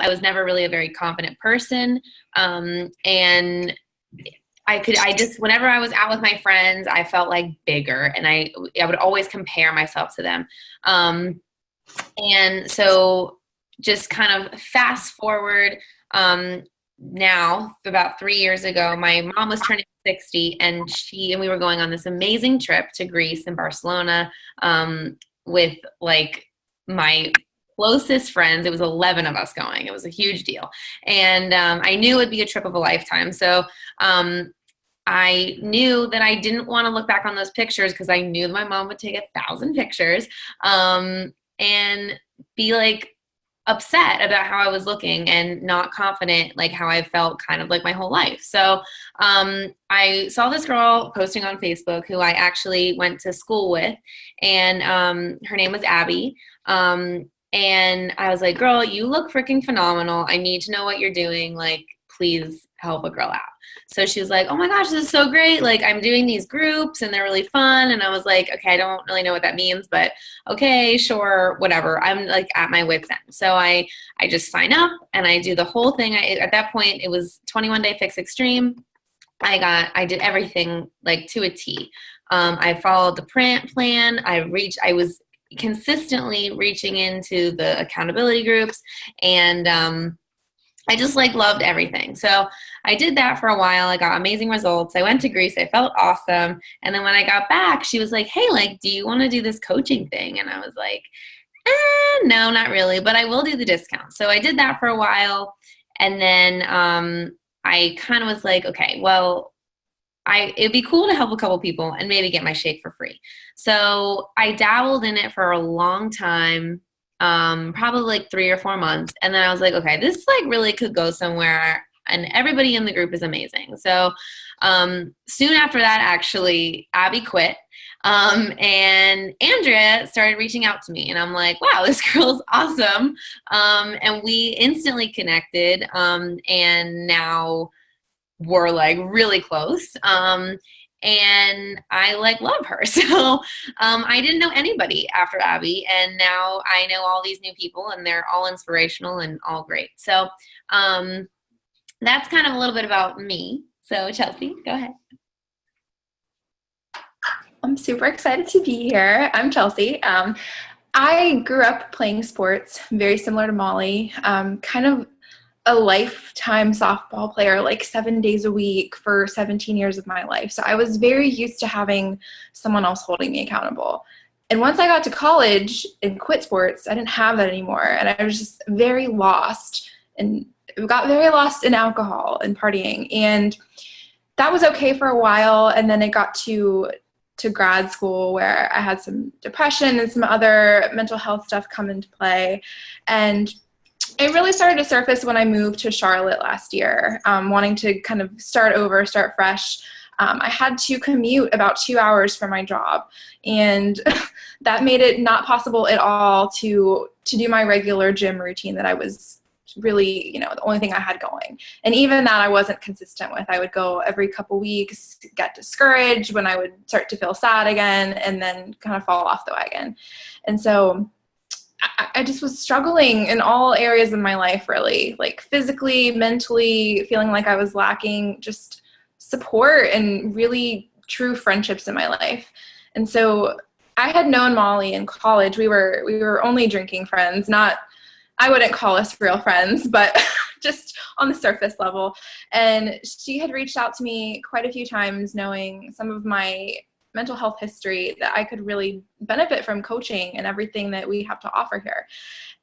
I was never really a very confident person. And whenever I was out with my friends, I felt like bigger, and I would always compare myself to them. And so just kind of fast forward, now about 3 years ago, my mom was turning 60, and we were going on this amazing trip to Greece and Barcelona, with like my closest friends. It was 11 of us going. It was a huge deal. And I knew it would be a trip of a lifetime. So I knew that I didn't want to look back on those pictures, because I knew that my mom would take 1,000 pictures, and be like upset about how I was looking and not confident, like how I felt kind of like my whole life. So I saw this girl posting on Facebook who I actually went to school with, and her name was Abby. And I was like, girl, you look freaking phenomenal. I need to know what you're doing. Like, please help a girl out. So she was like, oh my gosh, this is so great. Like, I'm doing these groups and they're really fun. And I was like, okay, I don't really know what that means, but okay, sure, whatever. I'm like at my wit's end. So I just sign up and I do the whole thing. At that point, it was 21 Day Fix Extreme. I did everything like to a T. I followed the plan. I was consistently reaching into the accountability groups, and I just like loved everything. So I did that for a while. I got amazing results. I went to Greece. I felt awesome. And then when I got back, she was like, hey, like, do you want to do this coaching thing? And I was like, no, not really, but I will do the discount. So I did that for a while. And then I kind of was like, okay, well, it'd be cool to help a couple people and maybe get my shake for free. So I dabbled in it for a long time. Probably like 3 or 4 months. And then I was like, okay, this like really could go somewhere, and everybody in the group is amazing. So soon after that, actually, Abby quit. And Andrea started reaching out to me, and I'm like, wow, this girl's awesome. And we instantly connected. And now we're like really close. And I like love her. So I didn't know anybody after Abby, and now I know all these new people, and they're all inspirational and all great. So that's kind of a little bit about me. So Chelsea, go ahead. I'm super excited to be here. I'm Chelsea. I grew up playing sports, very similar to Molly, kind of a lifetime softball player, like 7 days a week for 17 years of my life. So I was very used to having someone else holding me accountable. And once I got to college and quit sports, I didn't have that anymore. And I was just very lost, and got very lost in alcohol and partying. And that was okay for a while. And then it got to grad school, where I had some depression and some other mental health stuff come into play. And it really started to surface when I moved to Charlotte last year, wanting to kind of start over, start fresh. I had to commute about 2 hours for my job, and that made it not possible at all to do my regular gym routine that I was really, the only thing I had going. And even that I wasn't consistent with. I would go every couple weeks, get discouraged when I would start to feel sad again, and then kind of fall off the wagon. And so I just was struggling in all areas of my life, really, like physically, mentally, feeling like I was lacking just support and really true friendships in my life. And so I had known Molly in college. We were only drinking friends, I wouldn't call us real friends, but just on the surface level. And she had reached out to me quite a few times, knowing some of my mental health history, that I could really benefit from coaching and everything that we have to offer here.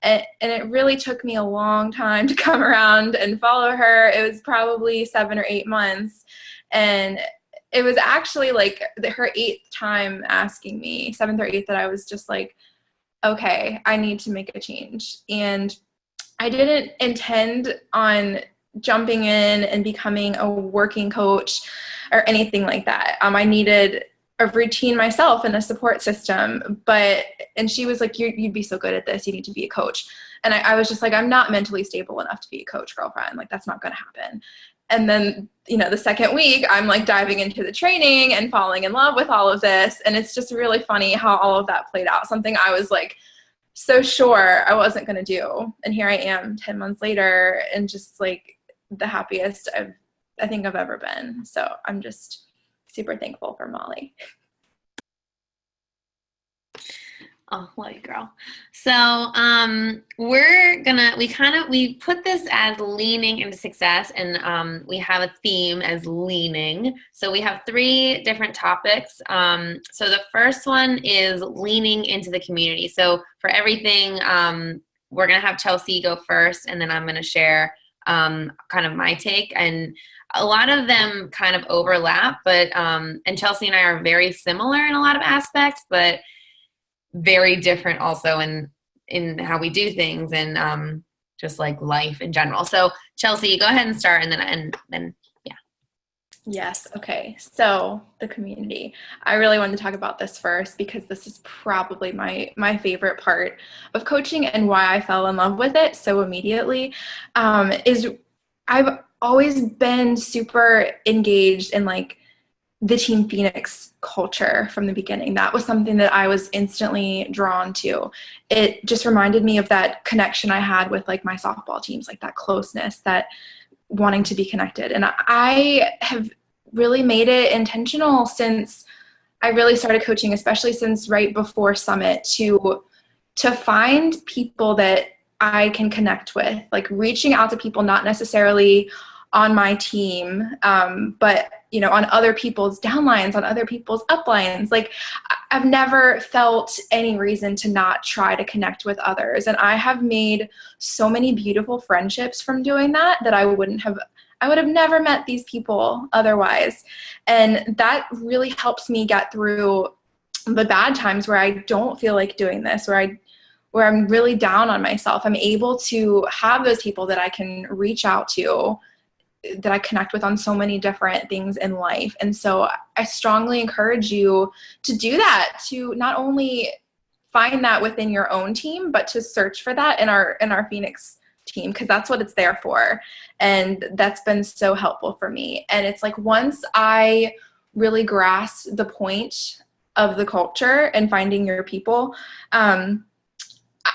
And it really took me a long time to come around and follow her. It was probably 7 or 8 months. And it was actually like her 8th time asking me, 7th or 8th, that I was just like, okay, I need to make a change. And I didn't intend on jumping in and becoming a working coach or anything like that. I needed a routine myself and a support system, and she was like, you'd be so good at this, you need to be a coach. And I was just like, I'm not mentally stable enough to be a coach, girlfriend. Like, that's not going to happen. And then, the second week, I'm like diving into the training and falling in love with all of this. And it's just really funny how all of that played out. Something I was like so sure I wasn't going to do. And here I am 10 months later and just like the happiest I think I've ever been. So I'm just super thankful for Molly. Oh, love you, girl. So we put this as leaning into success, and we have a theme as leaning. So we have 3 different topics. So the first one is leaning into the community. So for everything, we're gonna have Chelsea go first, and then I'm gonna share kind of my take. And a lot of them kind of overlap, but and Chelsea and I are very similar in a lot of aspects, but very different also in how we do things and just like life in general. So Chelsea, go ahead and start, and then yeah. Yes. Okay. So the community. I really wanted to talk about this first because this is probably my favorite part of coaching and why I fell in love with it so immediately. Is I've always been super engaged in like the Team Phoenix culture from the beginning. That was something that I was instantly drawn to. It just reminded me of that connection I had with like my softball teams, like that closeness, that wanting to be connected. And I have really made it intentional since I really started coaching, especially since right before Summit, to find people that I can connect with, like reaching out to people, not necessarily on my team, but on other people's downlines, on other people's uplines. Like I've never felt any reason to not try to connect with others. And I have made so many beautiful friendships from doing that I would have never met these people otherwise. And that really helps me get through the bad times where I don't feel like doing this, where I'm really down on myself. I'm able to have those people that I can reach out to, that I connect with on so many different things in life. And so I strongly encourage you to do that, to not only find that within your own team, but to search for that in our Phoenix team, because that's what it's there for. And that's been so helpful for me. And it's like once I really grasp the point of the culture and finding your people,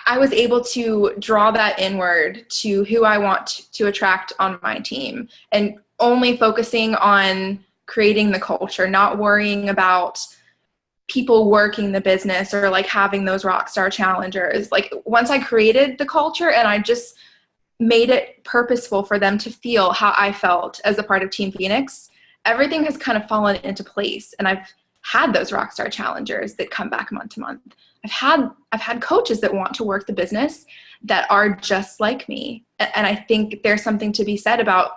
I was able to draw that inward to who I want to attract on my team, and only focusing on creating the culture, not worrying about people working the business or like having those rock star challengers. Like once I created the culture and I just made it purposeful for them to feel how I felt as a part of Team Phoenix, everything has kind of fallen into place. And I've had those rock star challengers that come back month to month. I've had coaches that want to work the business that are just like me. And I think there's something to be said about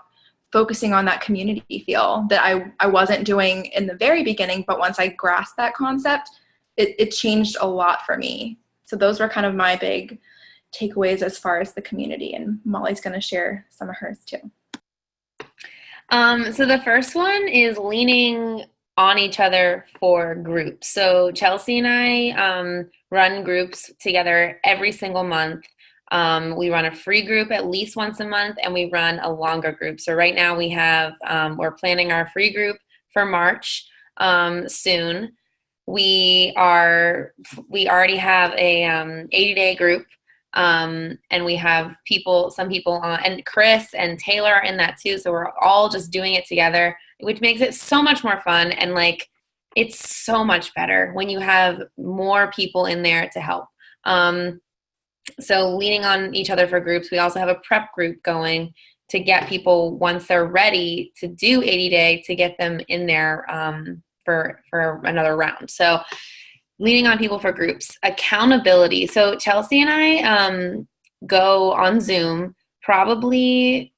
focusing on that community feel that I wasn't doing in the very beginning, but once I grasped that concept, it changed a lot for me. So those were kind of my big takeaways as far as the community, and Molly's going to share some of hers too. So the first one is leaning on each other for groups. So Chelsea and I run groups together every single month. We run a free group at least once a month, and we run a longer group. So right now we have, we're planning our free group for March soon. We already have a 80-day group, and we have some people on, and Chris and Taylor are in that too. So we're all just doing it together, which makes it so much more fun. And like, it's so much better when you have more people in there to help. So leaning on each other for groups. We also have a prep group going to get people, once they're ready to do 80-day, to get them in there for another round. So leaning on people for groups. Accountability. So Chelsea and I go on Zoom probably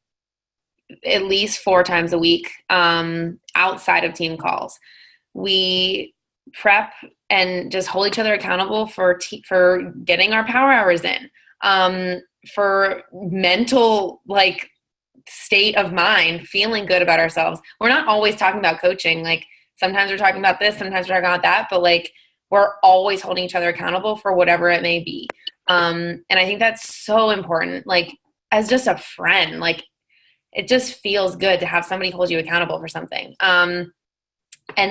at least 4 times a week outside of team calls. We prep and just hold each other accountable for getting our power hours in, for mental like state of mind, feeling good about ourselves. We're not always talking about coaching. Like sometimes we're talking about this, sometimes we're talking about that, but like we're always holding each other accountable for whatever it may be. And I think that's so important. Like as just a friend, like it just feels good to have somebody hold you accountable for something. And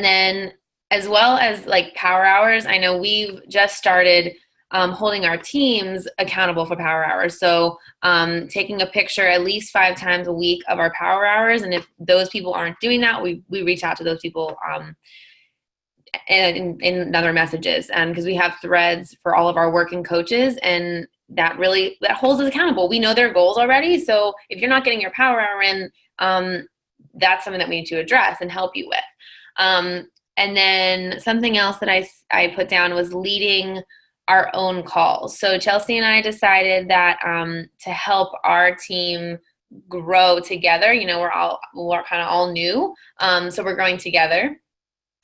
then as well as like power hours, I know we've just started holding our teams accountable for power hours. So taking a picture at least 5 times a week of our power hours. And if those people aren't doing that, we reach out to those people in other messages. Because we have threads for all of our working coaches, and that holds us accountable. We know their goals already. So if you're not getting your power hour in, that's something that we need to address and help you with. And then something else that I put down was leading our own calls. So Chelsea and I decided that to help our team grow together, we're kind of all new, so we're growing together.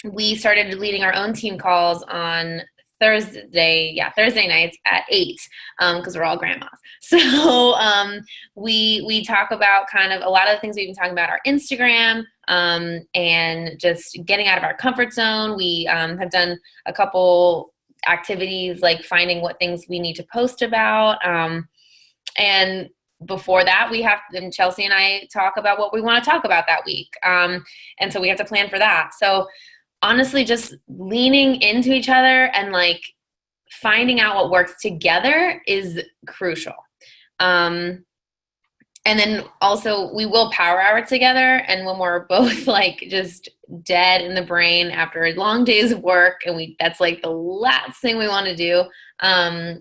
We started leading our own team calls on Thursday nights at 8, because we're all grandmas. So we talk about kind of a lot of the things we've been talking about, our Instagram, and just getting out of our comfort zone. We have done a couple activities like finding what things we need to post about. And before that, then Chelsea and I talk about what we want to talk about that week. And so we have to plan for that. So honestly, just leaning into each other and like finding out what works together is crucial. And then also we will power hour together. And when we're both like just dead in the brain after a long days of work, and that's like the last thing we want to do,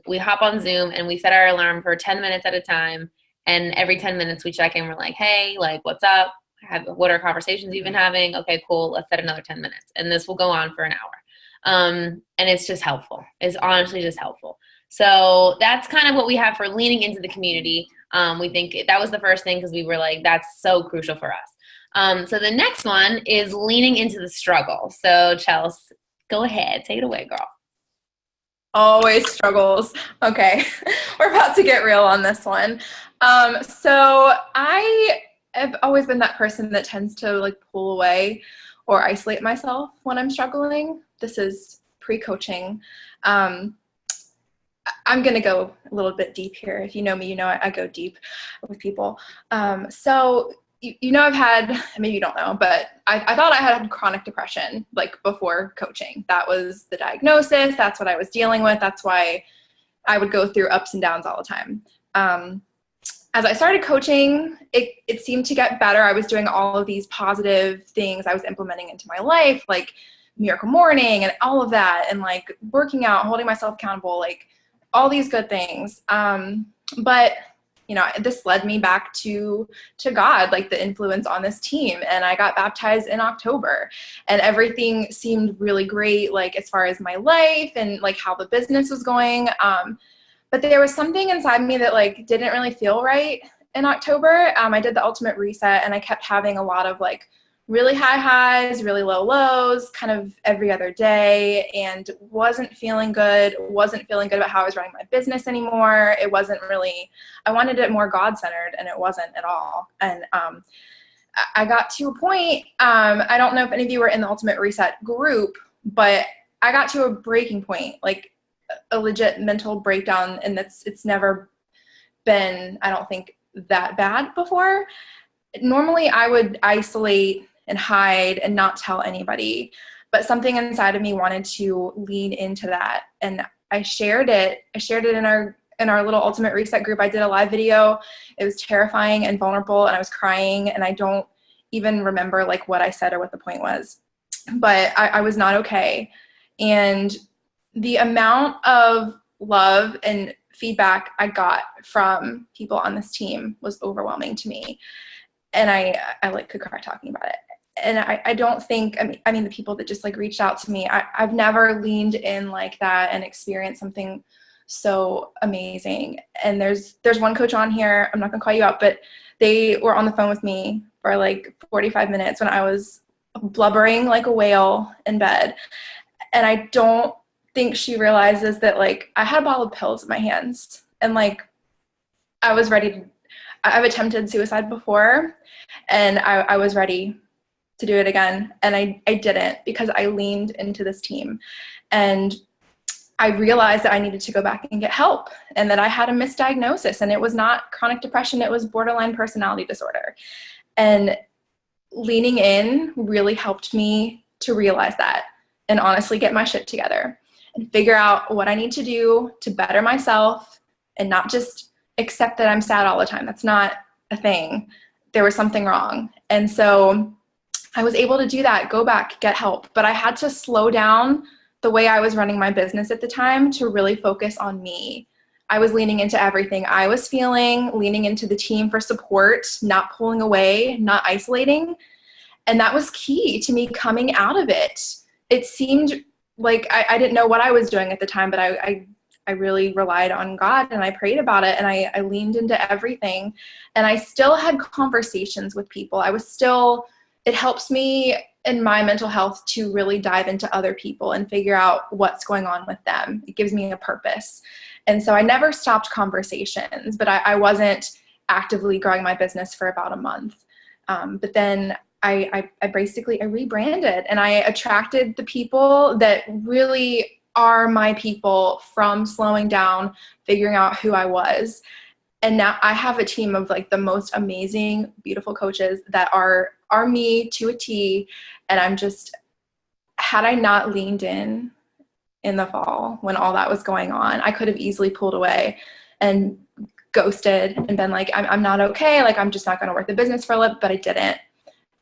we hop on Zoom and we set our alarm for 10 minutes at a time. And every 10 minutes we check in. We're like, hey, like, what's up? What are conversations you've been having? Okay, cool. Let's set another 10 minutes. And this will go on for an hour. And it's just helpful. It's honestly just helpful. So that's kind of what we have for leaning into the community. We think that was the first thing because we were like, that's so crucial for us. So the next one is leaning into the struggle. So Chelsea, go ahead. Take it away, girl. Always struggles. Okay. We're about to get real on this one. So I've always been that person that tends to like pull away or isolate myself when I'm struggling. This is pre-coaching. I'm going to go a little bit deep here. If you know me, you know I go deep with people. So I've had, maybe you don't know, but I thought I had chronic depression like before coaching. That was the diagnosis. That's what I was dealing with. That's why I would go through ups and downs all the time. As I started coaching, it seemed to get better. I was doing all of these positive things I was implementing into my life, like Miracle Morning and all of that, and like working out, holding myself accountable, like all these good things. But this led me back to God, like the influence on this team. And I got baptized in October, and everything seemed really great, like as far as my life and like how the business was going. But there was something inside me that like didn't really feel right in October. I did the Ultimate Reset, and I kept having a lot of like really high highs, really low lows, kind of every other day, and wasn't feeling good about how I was running my business anymore. It wasn't really, I wanted it more God-centered, and it wasn't at all. And I got to a point, I don't know if any of you were in the Ultimate Reset group, but I got to a breaking point, like a legit mental breakdown, and it's never been, I don't think, that bad before. Normally I would isolate and hide and not tell anybody, but something inside of me wanted to lean into that, and I shared it in our little Ultimate Reset group. I did a live video. It was terrifying and vulnerable, and I was crying, and I don't even remember like what I said or what the point was, but I was not okay. And the amount of love and feedback I got from people on this team was overwhelming to me. And I like could cry talking about it. And I don't think, I mean, the people that just like reached out to me, I've never leaned in like that and experienced something so amazing. And there's one coach on here, I'm not gonna call you out, but they were on the phone with me for like 45 minutes when I was blubbering like a whale in bed. And I don't think she realizes that like I had a bottle of pills in my hands, and like I was ready to, I've attempted suicide before, and I was ready to do it again, and I didn't, because I leaned into this team. And I realized that I needed to go back and get help, and that I had a misdiagnosis, and it was not chronic depression, it was borderline personality disorder. And leaning in really helped me to realize that and honestly get my shit together. and figure out what I need to do to better myself and not just accept that I'm sad all the time. That's not a thing. There was something wrong. And so I was able to do that, go back, get help. But I had to slow down the way I was running my business at the time to really focus on me. I was leaning into everything I was feeling, leaning into the team for support, not pulling away, not isolating. And that was key to me coming out of it. It seemed like I didn't know what I was doing at the time, but I really relied on God and I prayed about it and I leaned into everything. And I still had conversations with people. It helps me in my mental health to really dive into other people and figure out what's going on with them. It gives me a purpose. And so I never stopped conversations, but I wasn't actively growing my business for about a month. But then I rebranded and I attracted the people that really are my people from slowing down, figuring out who I was. And now I have a team of like the most amazing, beautiful coaches that are me to a T. And I'm just, had I not leaned in the fall when all that was going on, I could have easily pulled away and ghosted and been like, I'm not okay. Like, I'm just not going to work the business for a little, but I didn't.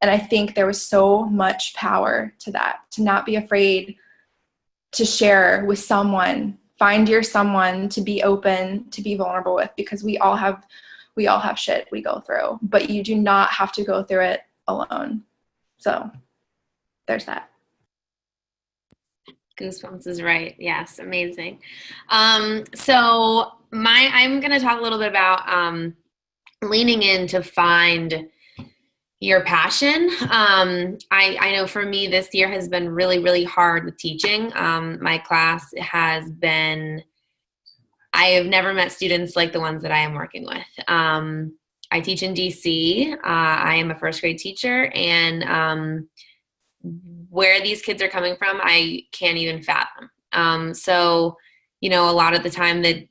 And I think there was so much power to that, to not be afraid to share with someone, find your someone to be open, to be vulnerable with, because we all have shit we go through, but you do not have to go through it alone. So there's that. Goosebumps is right. Yes. Amazing. So I'm going to talk a little bit about, leaning in to find your passion. I know for me, this year has been really, really hard with teaching. My class I have never met students like the ones that I am working with. I teach in DC. I am a first grade teacher, and where these kids are coming from, I can't even fathom. So, a lot of the time that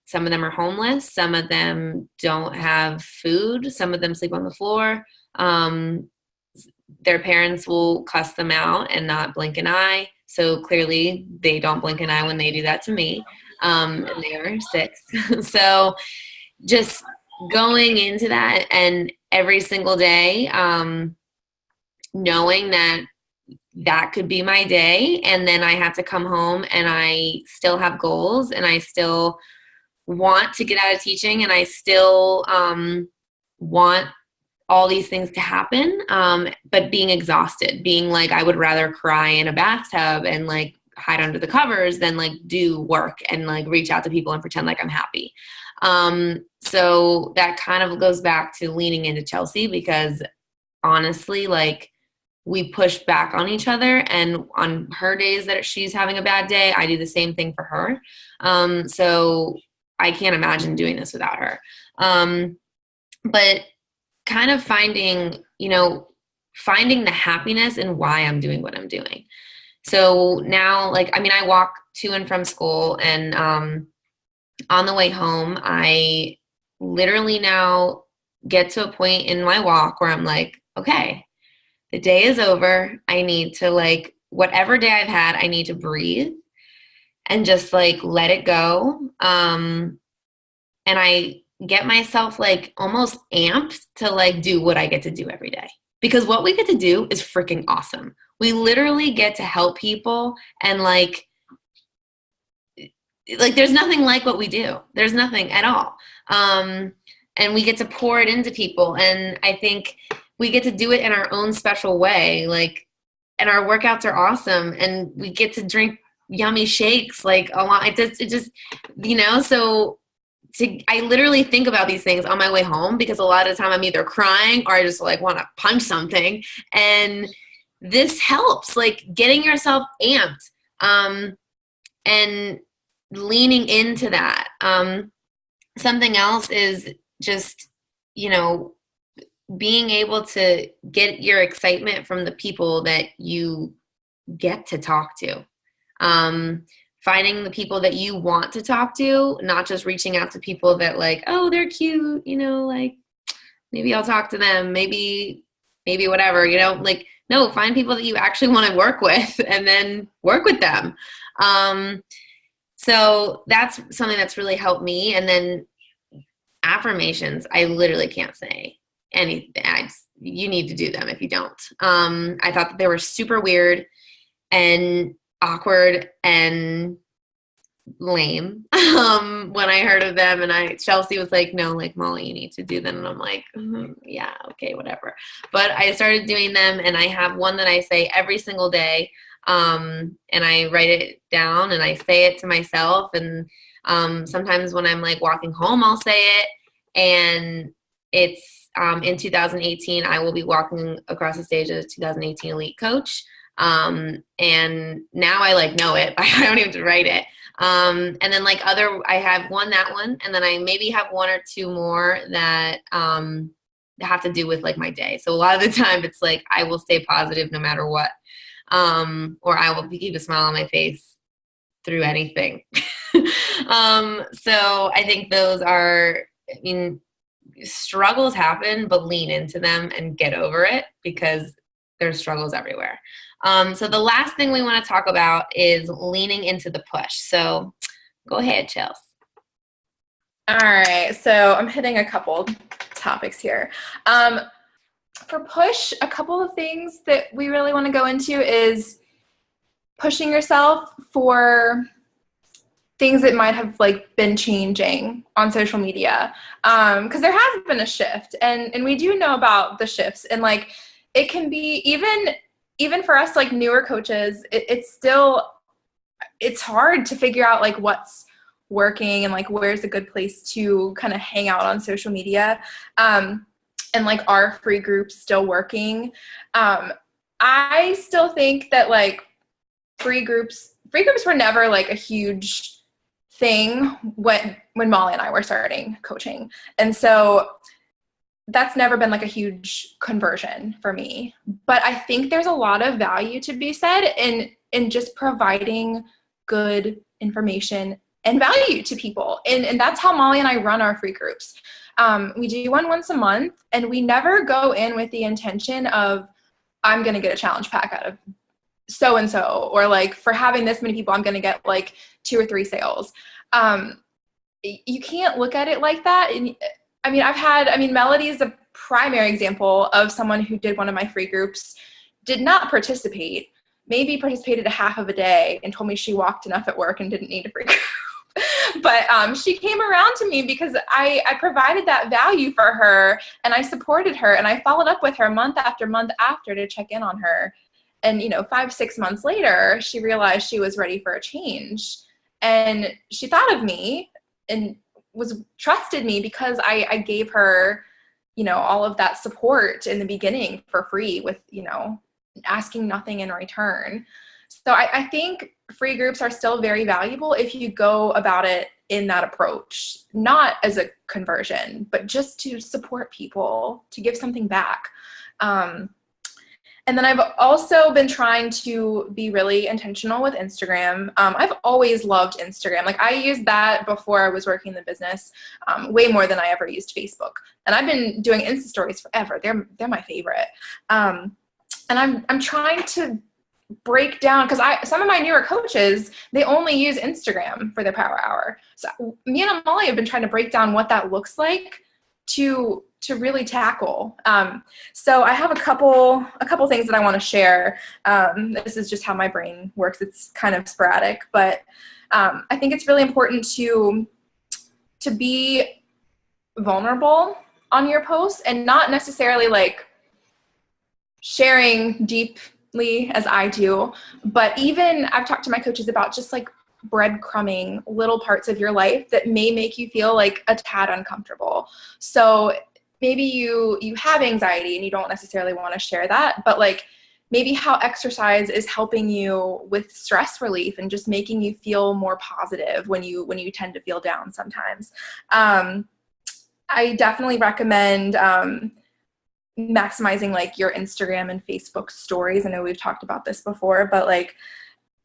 some of them are homeless. Some of them don't have food. Some of them sleep on the floor. Their parents will cuss them out and not blink an eye. So clearly they don't blink an eye when they do that to me. And they are 6. So just going into that and every single day, knowing that could be my day, and then I have to come home and I still have goals and I still want to get out of teaching and I still want all these things to happen, but being exhausted, being like I would rather cry in a bathtub and like hide under the covers than like do work and like reach out to people and pretend like I'm happy. So that kind of goes back to leaning into Chelsea, because honestly, like, we push back on each other, and on her days that she's having a bad day, I do the same thing for her. So I can't imagine doing this without her. But kind of finding the happiness in why I'm doing what I'm doing. So now, I walk to and from school, and on the way home, I literally now get to a point in my walk where I'm like, okay, the day is over. I need to whatever day I've had, I need to breathe and just let it go. And I get myself almost amped to do what I get to do every day, because what we get to do is freaking awesome. We literally get to help people, and there's nothing like what we do. There's nothing at all. And we get to pour it into people. And I think we get to do it in our own special way. And our workouts are awesome, and we get to drink yummy shakes a lot. It just so I literally think about these things on my way home, because a lot of the time I'm either crying or I just want to punch something. And this helps, getting yourself amped, and leaning into that. Something else is just, being able to get your excitement from the people that you get to talk to. Finding the people that you want to talk to, not just reaching out to people that oh, they're cute, maybe I'll talk to them, maybe whatever, no, find people that you actually want to work with and then work with them. So that's something that's really helped me. And then affirmations, I literally can't say anything. You need to do them if you don't. I thought that they were super weird and awkward and lame when I heard of them, and Chelsea was like, no, like, Molly, you need to do them. And I'm like, yeah, okay, whatever. But I started doing them, and I have one that I say every single day, and I write it down and I say it to myself. And sometimes when I'm like walking home, I'll say it. And it's in 2018, I will be walking across the stage as a 2018 elite coach. And now I like know it. I don't even have to write it. And then like I have that one, and then I maybe have one or two more that have to do with like my day. So a lot of the time it's like I will stay positive no matter what, or I will keep a smile on my face through anything. So I think those are, I mean, struggles happen, but lean into them and get over it, because there's struggles everywhere. So the last thing we want to talk about is leaning into the push. So go ahead, Chelsea. All right. So I'm hitting a couple topics here. For push, a couple of things that we really want to go into is pushing yourself for things that might have like been changing on social media. Because there has been a shift, and we do know about the shifts, and like it can be even for us like newer coaches, it's hard to figure out like what's working and like where's a good place to kind of hang out on social media. And like our free groups still working. I still think that like free groups were never like a huge thing when Molly and I were starting coaching. And so that's never been like a huge conversion for me. But I think there's a lot of value to be said in just providing good information and value to people. And that's how Molly and I run our free groups. We do one once a month, and we never go in with the intention of, I'm going to get a challenge pack out of so-and-so, or like for having this many people, I'm going to get like 2 or 3 sales. You can't look at it like that. And Melody is a primary example of someone who did one of my free groups, did not participate, maybe participated a half of a day, and told me she walked enough at work and didn't need a free group. But she came around to me because I provided that value for her, and I supported her, and I followed up with her month after month after to check in on her. And, 5-6 months later, she realized she was ready for a change. And she thought of me and trusted me because I gave her, all of that support in the beginning for free with, asking nothing in return. So I think free groups are still very valuable if you go about it in that approach, not as a conversion, but just to support people, to give something back. And then I've also been trying to be really intentional with Instagram. I've always loved Instagram. Like I used that before I was working in the business, way more than I ever used Facebook. And I've been doing Insta stories forever. They're my favorite. And I'm trying to break down, because some of my newer coaches, they only use Instagram for their power hour. So me and Molly have been trying to break down what that looks like to really tackle. So I have a couple things that I want to share. This is just how my brain works. It's kind of sporadic, but I think it's really important to be vulnerable on your posts, and not necessarily like sharing deeply as I do, but even I've talked to my coaches about just like breadcrumbing little parts of your life that may make you feel like a tad uncomfortable. So maybe you have anxiety and you don't necessarily want to share that, but like maybe how exercise is helping you with stress relief and just making you feel more positive when you tend to feel down sometimes. I definitely recommend maximizing like your Instagram and Facebook stories. I know we've talked about this before, but like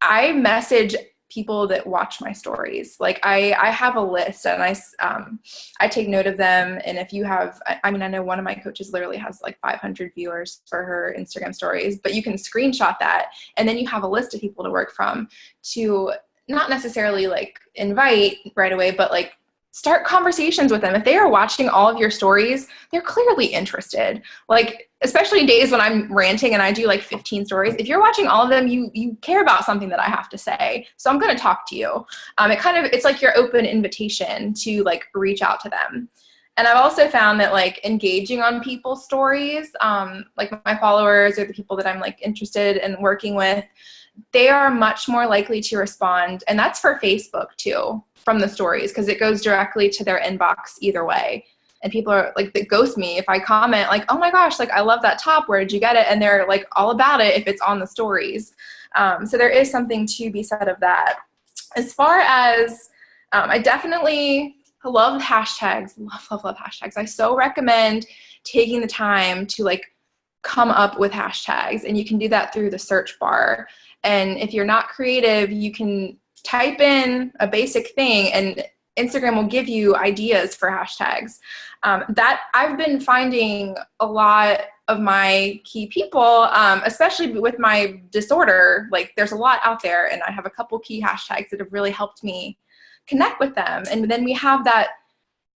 I message people that watch my stories. Like I have a list, and I take note of them. And if you have, I mean, I know one of my coaches literally has like 500 viewers for her Instagram stories, but you can screenshot that, and then you have a list of people to work from, to not necessarily like invite right away, but like start conversations with them. If they are watching all of your stories, they're clearly interested. Like, especially days when I'm ranting and I do like 15 stories, if you're watching all of them, you care about something that I have to say. So I'm going to talk to you. It's like your open invitation to like reach out to them. And I've also found that like engaging on people's stories, like my followers or the people that I'm like interested in working with, they are much more likely to respond. And that's for Facebook too, from the stories, because it goes directly to their inbox either way. And people are like, that ghost me if I comment like, oh my gosh, like I love that top, where did you get it? And they're like all about it if it's on the stories. So there is something to be said of that. As far as, I definitely love hashtags, love hashtags. I so recommend taking the time to like come up with hashtags, and you can do that through the search bar. And if you're not creative, you can type in a basic thing and Instagram will give you ideas for hashtags. That I've been finding a lot of my key people, especially with my disorder, like there's a lot out there, and I have a couple key hashtags that have really helped me connect with them. And then we have that,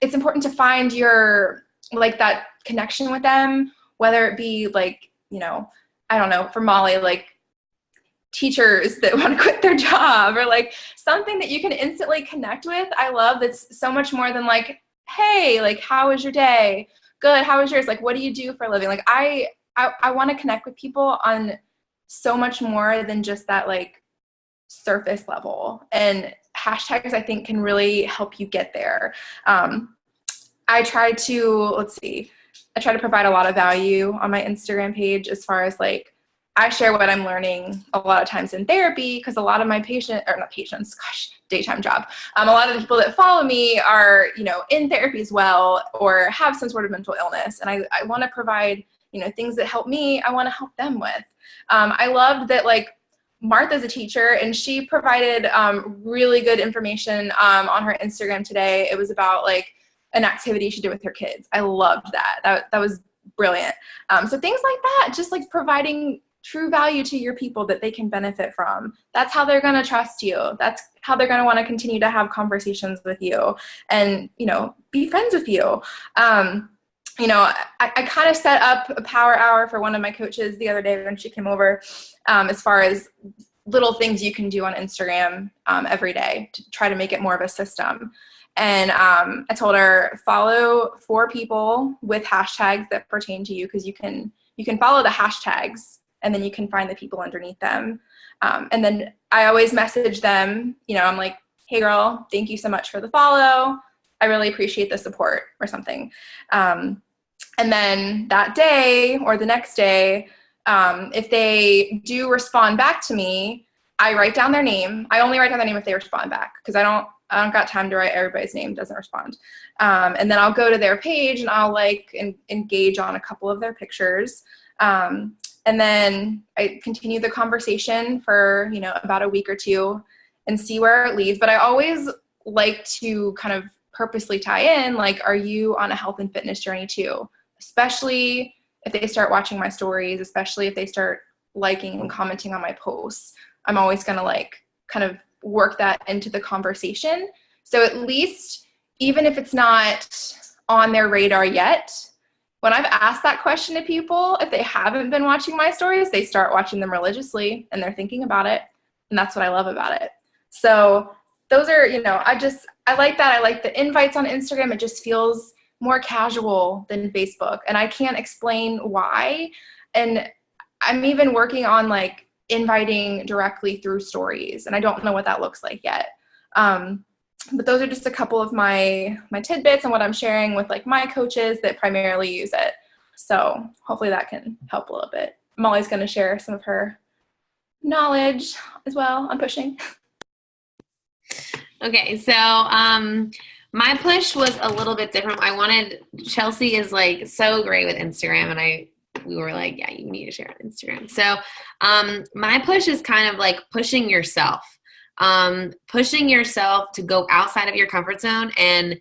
it's important to find your, like that connection with them, whether it be like, you know, I don't know, for Molly, like teachers that want to quit their job, or like something that you can instantly connect with. I love that's so much more than like, hey, like how was your day? Good. How was yours? Like, what do you do for a living? Like I want to connect with people on so much more than just that like surface level. And hashtags, I think, can really help you get there. I try to provide a lot of value on my Instagram page, as far as like, I share what I'm learning a lot of times in therapy, because a lot of my daytime job. A lot of the people that follow me are, you know, in therapy as well, or have some sort of mental illness. And I want to provide, you know, things that help me, I want to help them with. I loved that like Martha's a teacher, and she provided really good information on her Instagram today. It was about like an activity she did with her kids. I loved that. That was brilliant. So things like that, just like providing true value to your people that they can benefit from. That's how they're going to trust you. That's how they're going to want to continue to have conversations with you and, you know, be friends with you. You know, I kind of set up a power hour for one of my coaches the other day when she came over, as far as little things you can do on Instagram every day to try to make it more of a system. And I told her, follow 4 people with hashtags that pertain to you, because you can follow the hashtags and then you can find the people underneath them. And then I always message them, you know, I'm like, hey girl, thank you so much for the follow. I really appreciate the support, or something. And then that day or the next day, if they do respond back to me, I write down their name. I only write down their name if they respond back, because I don't got time to write everybody's name doesn't respond. And then I'll go to their page and I'll like engage on a couple of their pictures. And then I continue the conversation for, you know, about a week or two and see where it leads. But I always like to kind of purposely tie in, like, are you on a health and fitness journey too? Especially if they start watching my stories, especially if they start liking and commenting on my posts. I'm always going to like kind of work that into the conversation. So at least, even if it's not on their radar yet, when I've asked that question to people, if they haven't been watching my stories, they start watching them religiously and they're thinking about it. And that's what I love about it. So those are, you know, I like that. I like the invites on Instagram. It just feels more casual than Facebook. And I can't explain why. And I'm even working on like inviting directly through stories. And I don't know what that looks like yet. But those are just a couple of my tidbits and what I'm sharing with like my coaches that primarily use it. So hopefully that can help a little bit. Molly's going to share some of her knowledge as well on pushing. Okay, so my push was a little bit different. Chelsea is like so great with Instagram, and we were like, yeah, you need to share on Instagram. So my push is kind of like pushing yourself. pushing yourself to go outside of your comfort zone and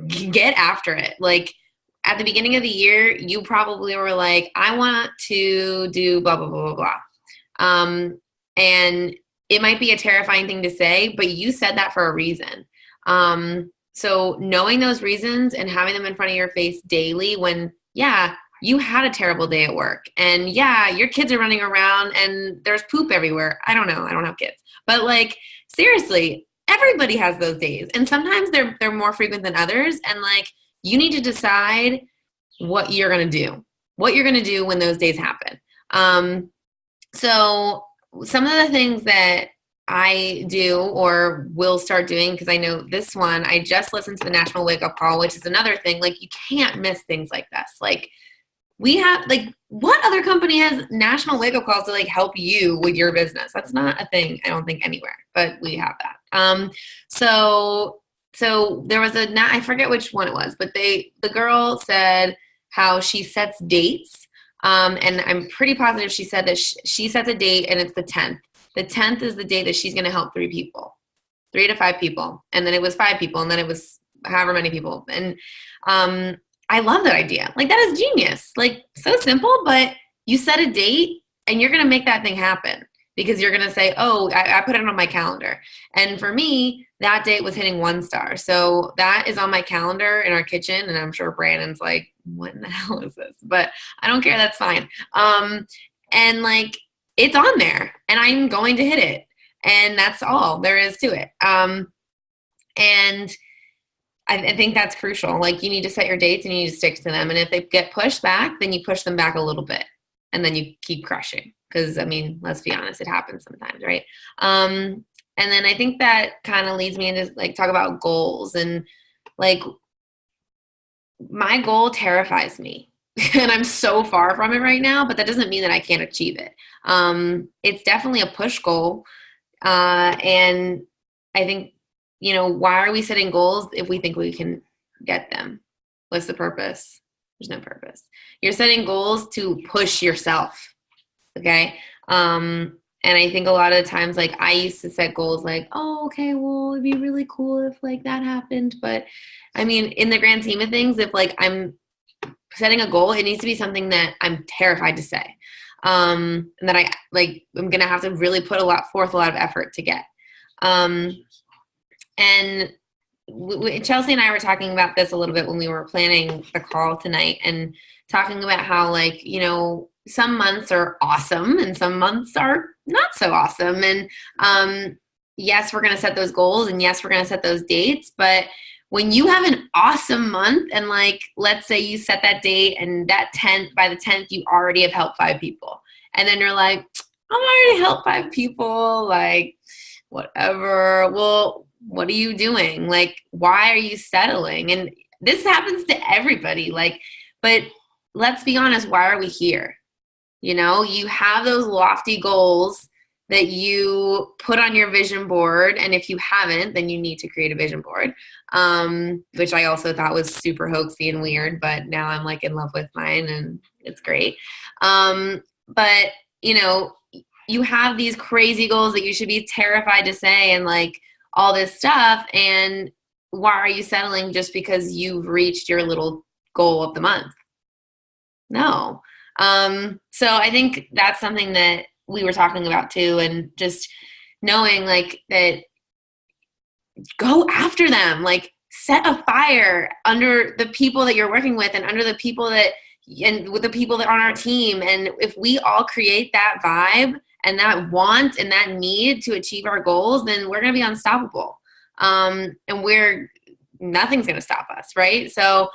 get after it. Like at the beginning of the year, you probably were like, I want to do blah, blah, blah, blah, blah. And it might be a terrifying thing to say, but you said that for a reason. So knowing those reasons and having them in front of your face daily when, yeah, you had a terrible day at work and yeah, your kids are running around and there's poop everywhere. I don't know. I don't have kids, but like, seriously, everybody has those days. And sometimes they're more frequent than others. And like, you need to decide what you're going to do when those days happen. So some of the things that I do or will start doing, because I know this one, I just listened to the National Wake Up Call, which is another thing. Like you can't miss things like this. Like we have, like, what other company has national wake up calls to like help you with your business? That's not a thing, I don't think, anywhere, but we have that. So there was I forget which one it was, but the girl said how she sets dates. And I'm pretty positive she said that she sets a date and it's the 10th. The 10th is the day that she's going to help 3 to 5 people. And then it was 5 people. And then it was however many people. And I love that idea. Like that is genius. Like so simple, but you set a date and you're going to make that thing happen because you're going to say, oh, I put it on my calendar. And for me, that date was hitting 1 star. So that is on my calendar in our kitchen. And I'm sure Brandon's like, what in the hell is this? But I don't care. That's fine. And like, it's on there and I'm going to hit it. And that's all there is to it. And I think that's crucial. Like you need to set your dates and you need to stick to them. And if they get pushed back, then you push them back a little bit and then you keep crushing. Cause I mean, let's be honest, it happens sometimes. Right. And then I think that kind of leads me into like talk about goals and like my goal terrifies me and I'm so far from it right now, but that doesn't mean that I can't achieve it. It's definitely a push goal. And I think, you know, why are we setting goals if we think we can get them? What's the purpose? There's no purpose. You're setting goals to push yourself. Okay. And I think a lot of the times, like I used to set goals like, oh, okay, well, it'd be really cool if like that happened. But I mean, in the grand scheme of things, if like I'm setting a goal, it needs to be something that I'm terrified to say. And that I'm going to have to really put a lot of effort to get. And Chelsea and I were talking about this a little bit when we were planning the call tonight and talking about how like, you know, some months are awesome and some months are not so awesome. And yes, we're going to set those goals and yes, we're going to set those dates. But when you have an awesome month and like, let's say you set that date and by the 10th, you already have helped 5 people. And then you're like, I'm already helped 5 people, like whatever. Well, what are you doing? Like, why are you settling? And this happens to everybody. Like, but let's be honest, why are we here? You know, you have those lofty goals that you put on your vision board. And if you haven't, then you need to create a vision board, which I also thought was super hoaxy and weird, but now I'm like in love with mine and it's great. But you know, you have these crazy goals that you should be terrified to say and like all this stuff. And why are you settling just because you've reached your little goal of the month? No. So I think that's something that we were talking about too. And just knowing like that, go after them, like set a fire under the people that you're working with and under the people and with the people that are on our team. And if we all create that vibe and that want and that need to achieve our goals, then we're going to be unstoppable. And nothing's going to stop us. Right. So,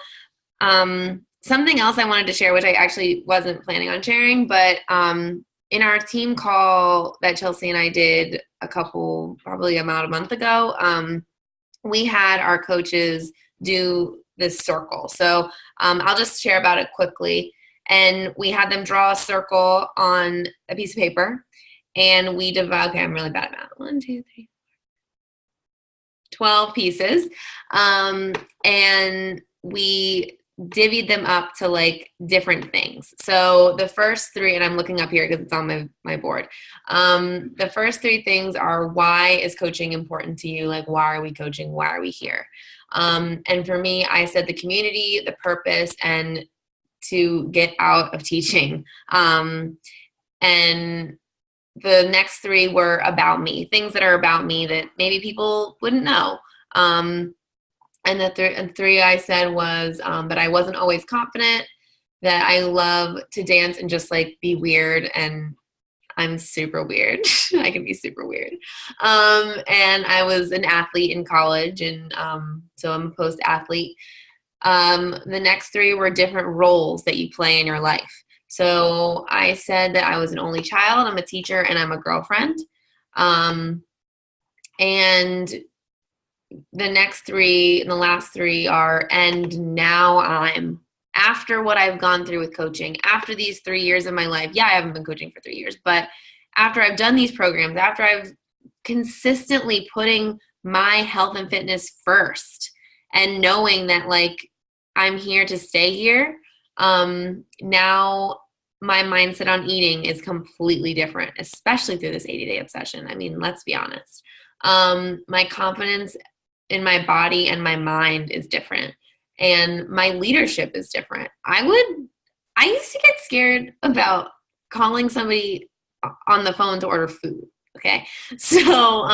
something else I wanted to share, which I actually wasn't planning on sharing, but, in our team call that Chelsea and I did probably about a month ago, we had our coaches do this circle. So, I'll just share about it quickly. And we had them draw a circle on a piece of paper and we divide, okay, I'm really bad at math. 1, 2, 3, 12 pieces. And we divvied them up to like different things. So the first three, and I'm looking up here because it's on my board. The first three things are, why is coaching important to you? Like, why are we coaching? Why are we here? And for me, I said the community, the purpose, and to get out of teaching. And the next three were about me, things that are about me that maybe people wouldn't know. And the three I said was that I wasn't always confident, that I love to dance and just like be weird, and I'm super weird. I can be super weird. And I was an athlete in college, and so I'm a post-athlete. The next three were different roles that you play in your life. So I said that I was an only child, I'm a teacher, and I'm a girlfriend. And the next three and the last three are, and now I'm, after what I've gone through with coaching, after these 3 years of my life, I haven't been coaching for 3 years, but after I've done these programs, after I've consistently putting my health and fitness first and knowing that like I'm here to stay here, now my mindset on eating is completely different, especially through this 80-day obsession. I mean, let's be honest. My confidence in my body and my mind is different, and my leadership is different. I used to get scared about calling somebody on the phone to order food. Okay. So,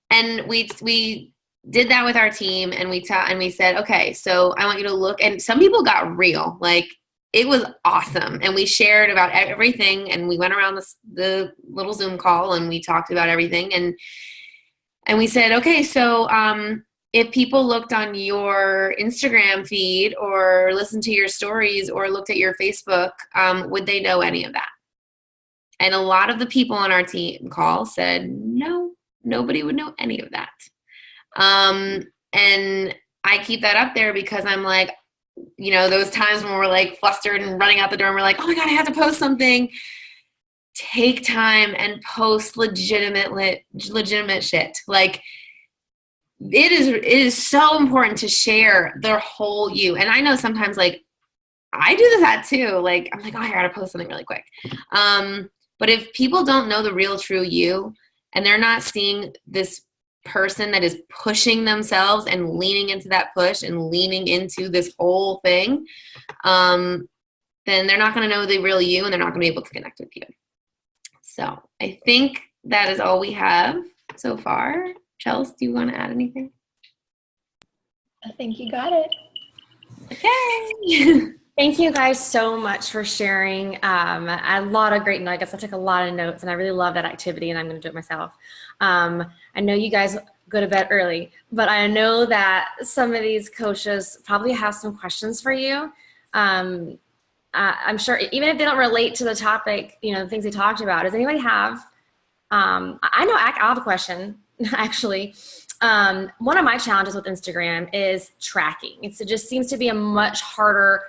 and we did that with our team, and we said, okay, so I want you to look, and some people got real, like it was awesome. And we shared about everything, and we went around the little Zoom call, and we talked about everything. And we said, okay, so if people looked on your Instagram feed or listened to your stories or looked at your Facebook, would they know any of that? And a lot of the people on our team call said, no, nobody would know any of that. And I keep that up there because I'm like, you know, those times when we're like flustered and running out the door and we're like, oh my God, I have to post something. Take time and post legitimate shit. Like it is so important to share their whole you. And I know sometimes like I do that too. Like I'm like, oh, I gotta post something really quick. But if people don't know the real true you, and they're not seeing this person that is pushing themselves and leaning into that push and leaning into this whole thing, then they're not going to know the real you, and they're not going to be able to connect with you. So I think that is all we have so far. Chelsea, do you want to add anything? I think you got it. Okay. Thank you guys so much for sharing a lot of great nuggets. I took a lot of notes, and I really love that activity, and I'm going to do it myself. I know you guys go to bed early, but I know that some of these coaches probably have some questions for you. I'm sure even if they don't relate to the topic, you know, the things they talked about, does anybody have, I know I have a question, actually. One of my challenges with Instagram is tracking. It just seems to be a much harder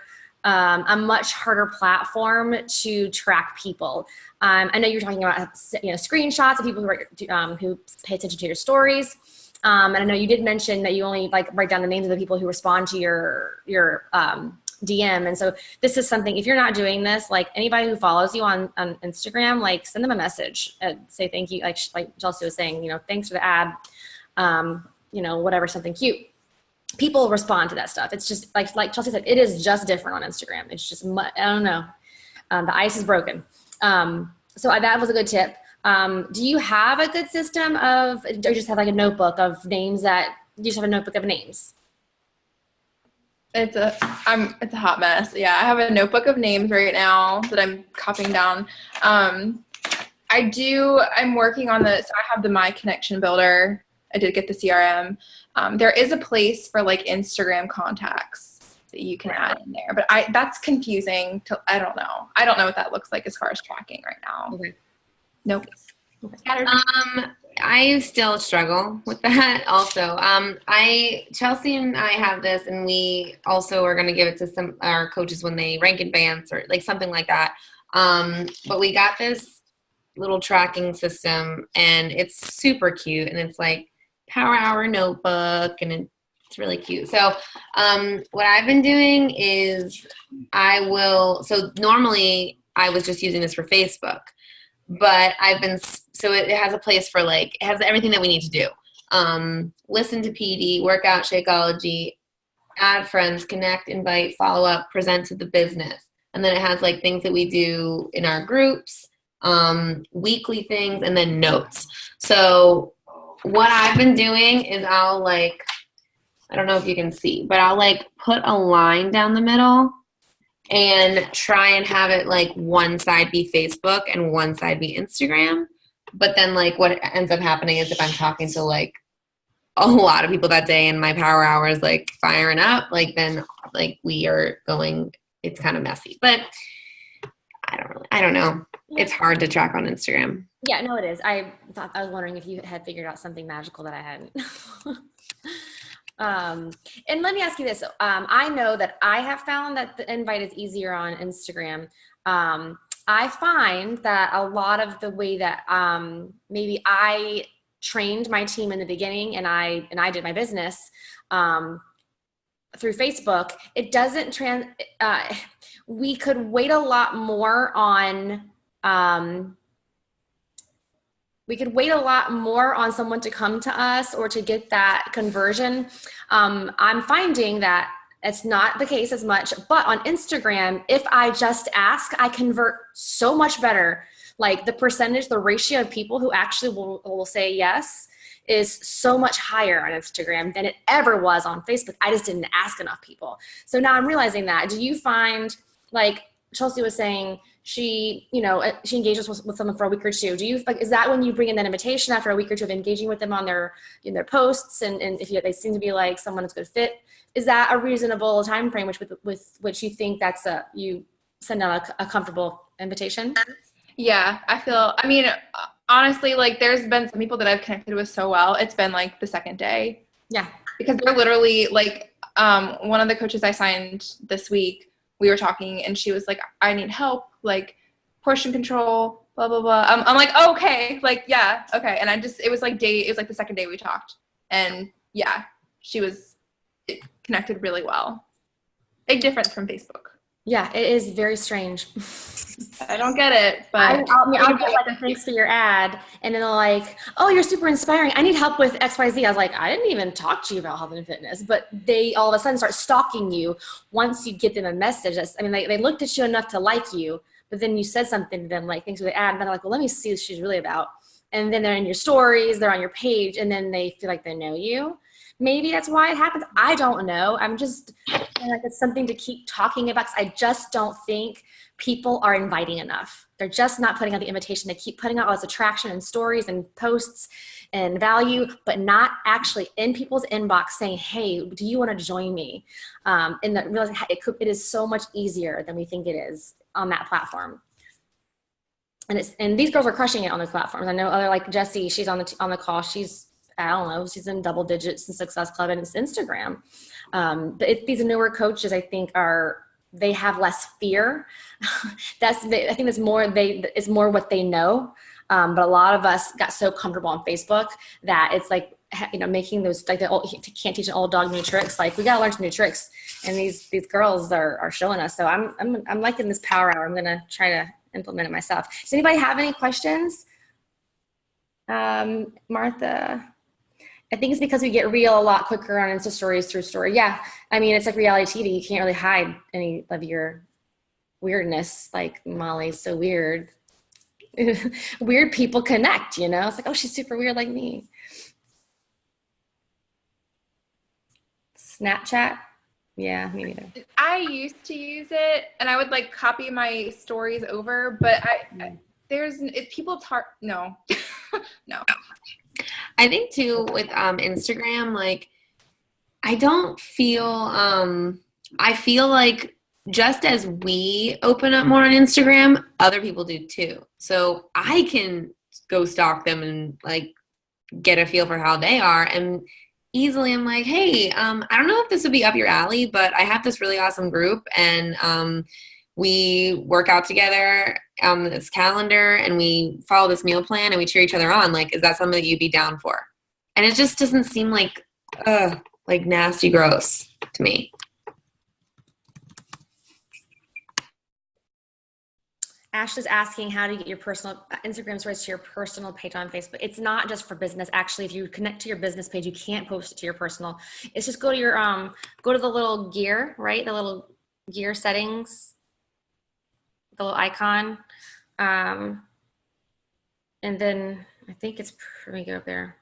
platform to track people. I know you're talking about, you know, screenshots of people who pay attention to your stories. And I know you did mention that you only like write down the names of the people who respond to your DM. And so this is something, if you're not doing this, like anybody who follows you on Instagram, like send them a message and say thank you. Like Chelsea was saying, you know, thanks for the ad, you know, whatever, something cute. People respond to that stuff. It's just like Chelsea said, it is just different on Instagram. It's just, I don't know. The ice is broken. So that was a good tip. Do you have a good system of, or just have like a notebook of names you just have a notebook of names? It's a hot mess. Yeah, I have a notebook of names right now that I'm copying down. I'm working on this. I have the My Connection Builder. I did get the CRM. There is a place for like Instagram contacts that you can add in there, but that's confusing. I don't know. I don't know what that looks like as far as tracking right now. Okay. Nope. I still struggle with that also. Chelsea and I have this, and we also are going to give it to some our coaches when they rank advance or like something like that. But we got this little tracking system, and it's super cute, and it's like Power Hour notebook, and It's really cute. So what I've been doing is so normally I was just using this for Facebook, but so it has a place for it has everything that we need to do. Listen to PD, work out Shakeology, add friends, connect, invite, follow up, present to the business. And then it has things that we do in our groups, weekly things, and then notes. So what I've been doing is I'll I don't know if you can see, but I'll put a line down the middle and try and have it one side be Facebook and one side be Instagram. But then what ends up happening is if I'm talking to a lot of people that day and my power hour is firing up, then we are going, it's kind of messy. But I don't know. It's hard to track on Instagram. Yeah, no, it is. I was wondering if you had figured out something magical that I hadn't. And let me ask you this. I know that I have found that the invite is easier on Instagram. I find that a lot of the way that maybe I trained my team in the beginning and I did my business through Facebook, it doesn't we could wait a lot more on someone to come to us or to get that conversion. I'm finding that it's not the case as much, but on Instagram, if I just ask, I convert so much better. The ratio of people who actually will say yes is so much higher on Instagram than it ever was on Facebook. I just didn't ask enough people. So now I'm realizing that. Do you find, Chelsea was saying, she engages with someone for a week or two. Do you is that when you bring in that invitation after a week or two of engaging with them on their posts and if they seem to be someone that's a good fit? Is that a reasonable time frame with which you think you send out a comfortable invitation? Yeah, honestly, there's been some people that I've connected with so well. It's been the second day. Yeah. Because they're literally one of the coaches I signed this week, we were talking and she was like, I need help, portion control, blah, blah, blah. I'm like, oh, okay. Yeah. Okay. And it was the second day we talked and yeah, it connected really well. Big difference from Facebook. Yeah, it is very strange. I don't get it, but I'll get a thanks for your ad, and then they're oh, you're super inspiring. I need help with XYZ. I was I didn't even talk to you about health and fitness, but they all of a sudden start stalking you once you get them a message. They looked at you enough to like you, but then you said something to them thanks for the ad, and they're well, let me see what she's really about. And then they're in your stories, they're on your page, and then they feel like they know you. Maybe that's why it happens. I don't know. I'm just it's something to keep talking about. I just don't think people are inviting enough. They're just not putting out the invitation. They keep putting out all this attraction and stories and posts and value, but not actually in people's inbox saying, hey, do you want to join me? And realizing it is so much easier than we think it is on that platform. And these girls are crushing it on those platforms. I know other Jessie, she's on the call. She's in double digits in Success Club and it's Instagram. But these newer coaches, I think they have less fear. I think it's more what they know. But a lot of us got so comfortable on Facebook that it's making those can't teach an old dog new tricks. We got to learn some new tricks. And these girls are showing us. So I'm liking this power hour. I'm going to try to implement it myself. Does anybody have any questions? Martha, I think it's because we get real a lot quicker on Insta stories through story. Yeah. It's like reality TV. You can't really hide any of your weirdness. Molly's so weird. Weird people connect, It's oh, she's super weird like me. Snapchat. Yeah, me neither. I used to use it and I would copy my stories over, but no. No. I think too with Instagram, I don't feel I feel just as we open up more on Instagram, other people do too. So I can go stalk them and get a feel for how they are. And easily I'm hey, I don't know if this would be up your alley, but I have this really awesome group and we work out together on this calendar and we follow this meal plan and we cheer each other on. Is that something that you'd be down for? And it just doesn't seem like nasty gross to me. Ash is asking how to get your personal Instagram stories to your personal page on Facebook. It's not just for business. Actually, if you connect to your business page, you can't post it to your personal. It's just go to your go to the little gear, right? The little gear settings, the little icon, and then I think it's, let me go up there.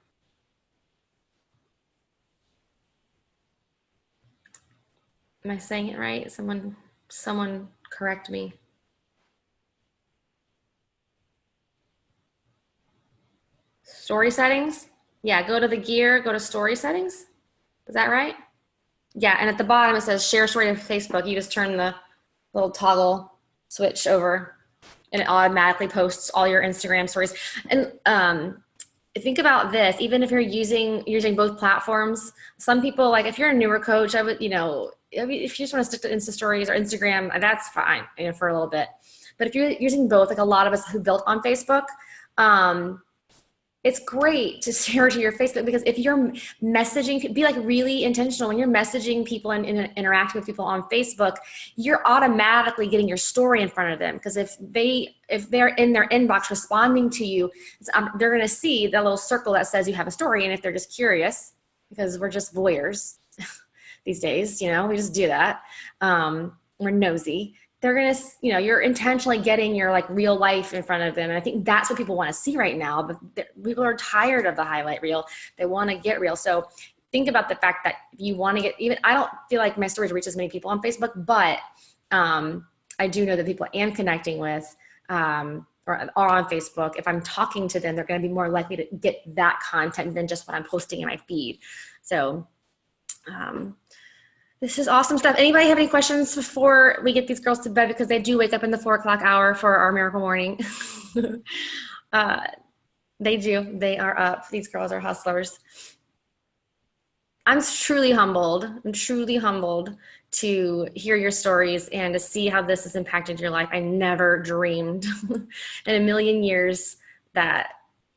Am I saying it right? Someone correct me. Story settings. Yeah, go to the gear, go to story settings. Is that right? Yeah, and at the bottom it says share story to Facebook. You just turn the little toggle switch over and it automatically posts all your Instagram stories. And think about this, even if you're using both platforms, some people, like if you're a newer coach, I would, if you just want to stick to Insta stories or Instagram, that's fine, for a little bit. But if you're using both, like a lot of us who built on Facebook, it's great to share to your Facebook, because if you're messaging, be like really intentional when you're messaging people and interacting with people on Facebook, you're automatically getting your story in front of them. Because if they're in their inbox responding to you, they're going to see that little circle that says you have a story. And if they're just curious, because we're just voyeurs these days, we just do that. We're nosy. They're going to, you're intentionally getting your like real life in front of them. And I think that's what people want to see right now. But people are tired of the highlight reel. They want to get real. So think about the fact that if you want to get, even, I don't feel like my stories reach as many people on Facebook, but I do know that people I am connecting with or are on Facebook. If I'm talking to them, they're going to be more likely to get that content than just what I'm posting in my feed. So, this is awesome stuff. Anybody have any questions before we get these girls to bed? Because they do wake up in the 4 o'clock hour for our miracle morning. They do. They are up. These girls are hustlers. I'm truly humbled. I'm truly humbled to hear your stories and to see how this has impacted your life. I never dreamed in a million years that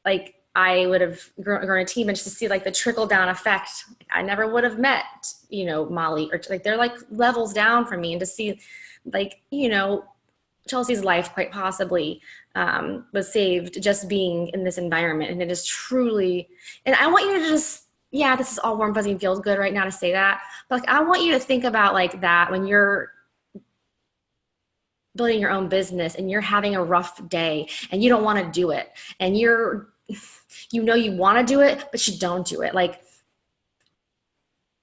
like I would have grown a team, and just to see like the trickle down effect. I never would have met, Molly, or like they're like levels down from me, and to see like, Chelsea's life quite possibly was saved just being in this environment. And it is truly, and I want you to just, this is all warm, fuzzy, and feels good right now to say that. But like, I want you to think about like that when you're building your own business and you're having a rough day and you don't want to do it, and you want to do it, but you don't do it. Like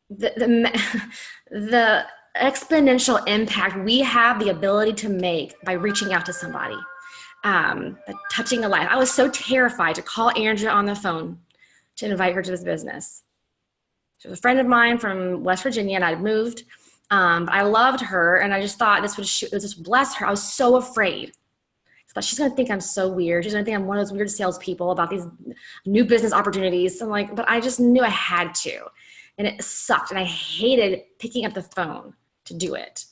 the exponential impact we have the ability to make by reaching out to somebody, touching a life. I was so terrified to call Andrea on the phone to invite her to this business. She was a friend of mine from West Virginia, and I'd moved. I loved her, and I just thought this would just bless her. I was so afraid. But she's going to think I'm so weird. She's going to think I'm one of those weird salespeople about these new business opportunities. I'm like, but I just knew I had to. And it sucked. And I hated picking up the phone to do it.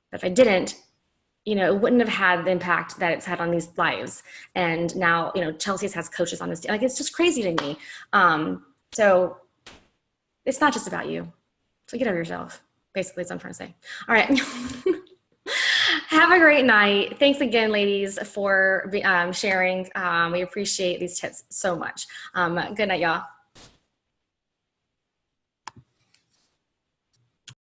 But if I didn't, it wouldn't have had the impact that it's had on these lives. And now, Chelsea has coaches on this team. Like, it's just crazy to me. So it's not just about you. So get over yourself. Basically, that's what I'm trying to say. All right. Have a great night. Thanks again, ladies, for sharing. We appreciate these tips so much. Good night, y'all.